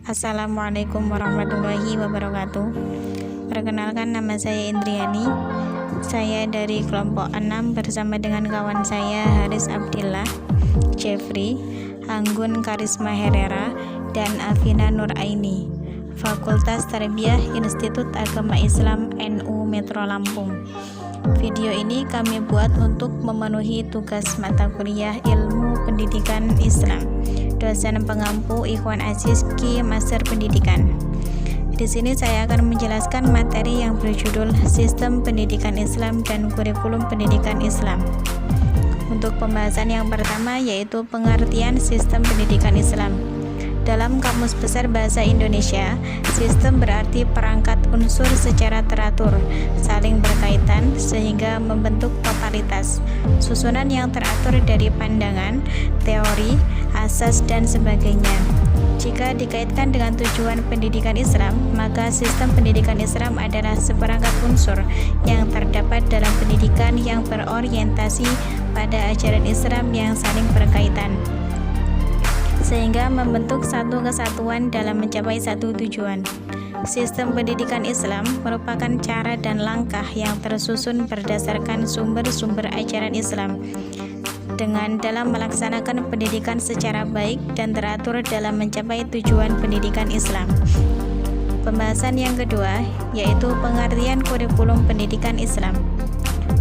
Assalamualaikum warahmatullahi wabarakatuh. Perkenalkan, nama saya Indriani. Saya dari kelompok 6 bersama dengan kawan saya Haris Abdillah, Jeffrey, Anggun Karisma Herrera, dan Alvina Nuraini, Fakultas Tarbiyah Institut Agama Islam NU Metro Lampung. Video ini kami buat untuk memenuhi tugas mata kuliah Ilmu Pendidikan Islam, dosen pengampu Ikhwan Aziz Ki Master Pendidikan. Di sini saya akan menjelaskan materi yang berjudul Sistem Pendidikan Islam dan Kurikulum Pendidikan Islam. Untuk pembahasan yang pertama yaitu pengertian sistem pendidikan Islam. Dalam Kamus Besar Bahasa Indonesia, sistem berarti perangkat unsur secara teratur, saling berkaitan sehingga membentuk totalitas, susunan yang teratur dari pandangan, teori, asas, dan sebagainya. Jika dikaitkan dengan tujuan pendidikan Islam, maka sistem pendidikan Islam adalah seperangkat unsur yang terdapat dalam pendidikan yang berorientasi pada ajaran Islam yang saling berkaitan, sehingga membentuk satu kesatuan dalam mencapai satu tujuan. Sistem pendidikan Islam merupakan cara dan langkah yang tersusun berdasarkan sumber-sumber ajaran Islam dengan dalam melaksanakan pendidikan secara baik dan teratur dalam mencapai tujuan pendidikan Islam. Pembahasan yang kedua yaitu pengertian kurikulum pendidikan Islam.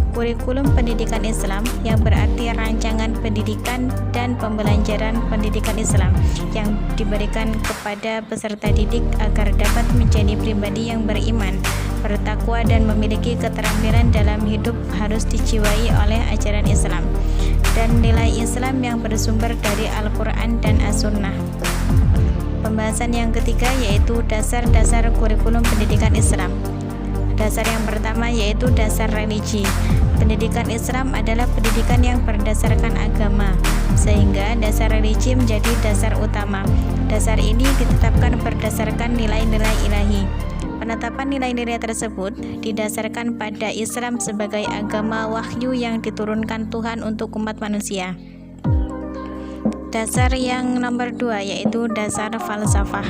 Kurikulum pendidikan Islam yang berarti rancangan pendidikan dan pembelajaran pendidikan Islam yang diberikan kepada peserta didik agar dapat menjadi pribadi yang beriman, bertakwa, dan memiliki keterampilan dalam hidup harus dijiwai oleh ajaran Islam dan nilai Islam yang bersumber dari Al-Quran dan As-Sunnah. Pembahasan yang ketiga yaitu dasar-dasar kurikulum pendidikan Islam. Dasar yang pertama yaitu dasar religi. Pendidikan Islam adalah pendidikan yang berdasarkan agama, sehingga dasar religi menjadi dasar utama. Dasar ini ditetapkan berdasarkan nilai-nilai ilahi. Penetapan nilai-nilai tersebut didasarkan pada Islam sebagai agama wahyu yang diturunkan Tuhan untuk umat manusia. Dasar yang nomor 2 yaitu dasar falsafah.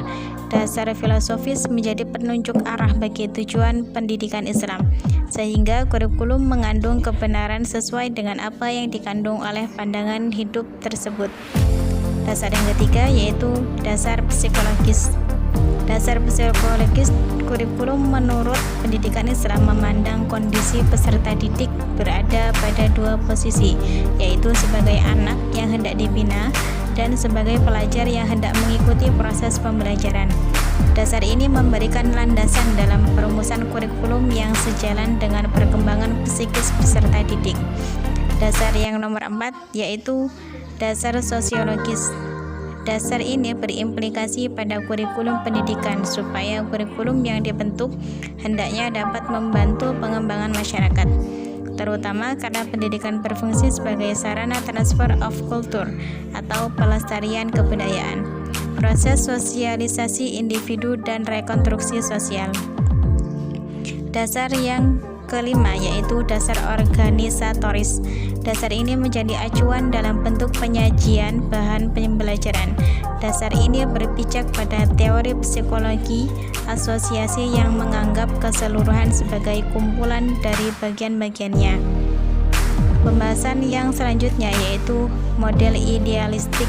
Dasar filosofis menjadi penunjuk arah bagi tujuan pendidikan Islam, sehingga kurikulum mengandung kebenaran sesuai dengan apa yang dikandung oleh pandangan hidup tersebut. Dasar yang ketiga yaitu dasar psikologis. Dasar psikologis kurikulum menurut pendidikan Islam memandang kondisi peserta didik berada pada dua posisi, yaitu sebagai anak yang hendak dibina dan sebagai pelajar yang hendak mengikuti proses pembelajaran. Dasar ini memberikan landasan dalam perumusan kurikulum yang sejalan dengan perkembangan psikis peserta didik. Dasar yang nomor 4 yaitu dasar sosiologis. Dasar ini berimplikasi pada kurikulum pendidikan supaya kurikulum yang dibentuk hendaknya dapat membantu pengembangan masyarakat, terutama karena pendidikan berfungsi sebagai sarana transfer of culture atau pelestarian kebudayaan, proses sosialisasi individu dan rekonstruksi sosial. Dasar yang kelima yaitu dasar organisatoris. Dasar ini menjadi acuan dalam bentuk penyajian bahan pembelajaran. Dasar ini berpijak pada teori psikologi asosiasi yang menganggap keseluruhan sebagai kumpulan dari bagian-bagiannya. Pembahasan yang selanjutnya yaitu model idealistik.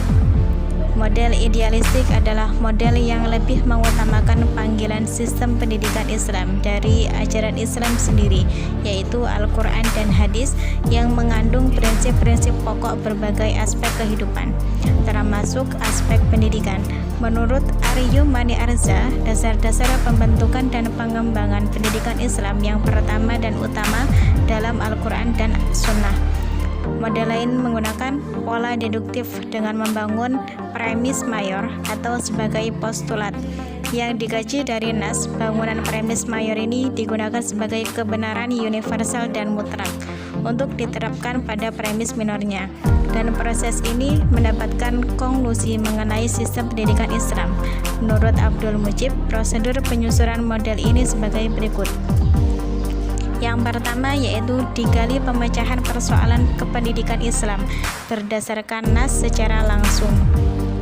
Model idealistik adalah model yang lebih mengutamakan panggilan sistem pendidikan Islam dari ajaran Islam sendiri, yaitu Al-Quran dan Hadis yang mengandung prinsip-prinsip pokok berbagai aspek kehidupan, termasuk aspek pendidikan. Menurut Aryu Mani Arza, dasar-dasar pembentukan dan pengembangan pendidikan Islam yang pertama dan utama dalam Al-Quran dan Sunnah. Model lain menggunakan pola deduktif dengan membangun premis mayor atau sebagai postulat yang dikaji dari nas. Bangunan premis mayor ini digunakan sebagai kebenaran universal dan mutlak untuk diterapkan pada premis minornya, dan proses ini mendapatkan konklusi mengenai sistem pendidikan Islam. Menurut Abdul Mujib, prosedur penyusunan model ini sebagai berikut. Yang pertama yaitu digali pemecahan persoalan kependidikan Islam berdasarkan nas secara langsung.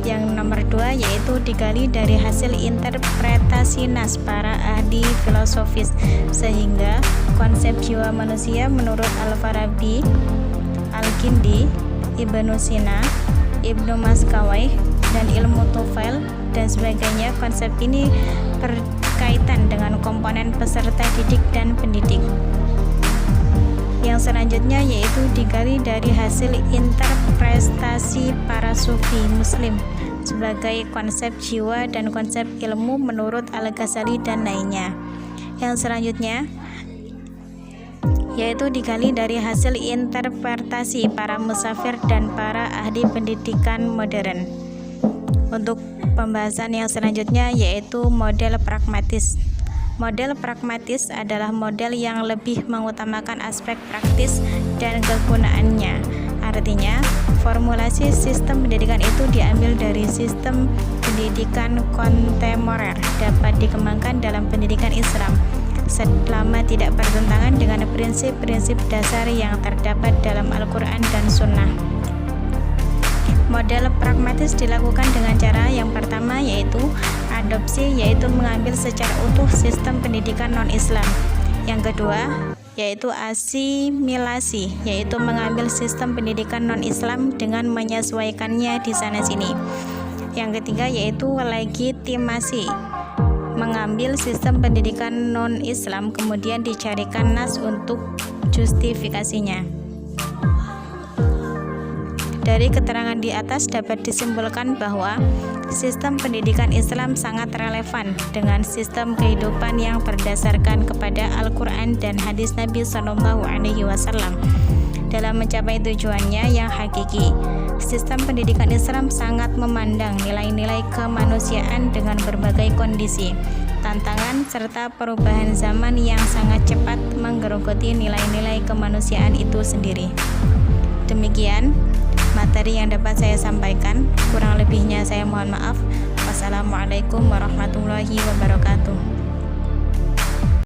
Yang nomor 2 yaitu digali dari hasil interpretasi nas para ahli filosofis, sehingga konsep jiwa manusia menurut Al-Farabi, Al-Kindi, Ibnu Sina, Ibnu Maskawai, dan ilmu Tufail dan sebagainya. Konsep ini berkaitan dengan komponen peserta didik dan pendidik. Yang selanjutnya yaitu digali dari hasil interpretasi para sufi muslim sebagai konsep jiwa dan konsep ilmu menurut Al-Ghazali dan lainnya. Yang selanjutnya yaitu digali dari hasil interpretasi para musafir dan para ahli pendidikan modern. Untuk pembahasan yang selanjutnya yaitu model pragmatis. Model pragmatis adalah model yang lebih mengutamakan aspek praktis dan kegunaannya. Artinya, formulasi sistem pendidikan itu diambil dari sistem pendidikan kontemporer, dapat dikembangkan dalam pendidikan Islam selama tidak bertentangan dengan prinsip-prinsip dasar yang terdapat dalam Al-Quran dan Sunnah. Model pragmatis dilakukan dengan cara yang pertama yaitu adopsi, yaitu mengambil secara utuh sistem pendidikan non-Islam. Yang kedua yaitu asimilasi, yaitu mengambil sistem pendidikan non-Islam dengan menyesuaikannya di sana-sini. Yang ketiga yaitu legitimasi, mengambil sistem pendidikan non-Islam kemudian dicarikan nas untuk justifikasinya. Dari keterangan di atas dapat disimpulkan bahwa sistem pendidikan Islam sangat relevan dengan sistem kehidupan yang berdasarkan kepada Al-Quran dan hadis Nabi SAW dalam mencapai tujuannya yang hakiki. Sistem pendidikan Islam sangat memandang nilai-nilai kemanusiaan dengan berbagai kondisi, tantangan, serta perubahan zaman yang sangat cepat menggerogoti nilai-nilai kemanusiaan itu sendiri. Demikian materi yang dapat saya sampaikan, kurang lebihnya saya mohon maaf. Wassalamualaikum warahmatullahi wabarakatuh.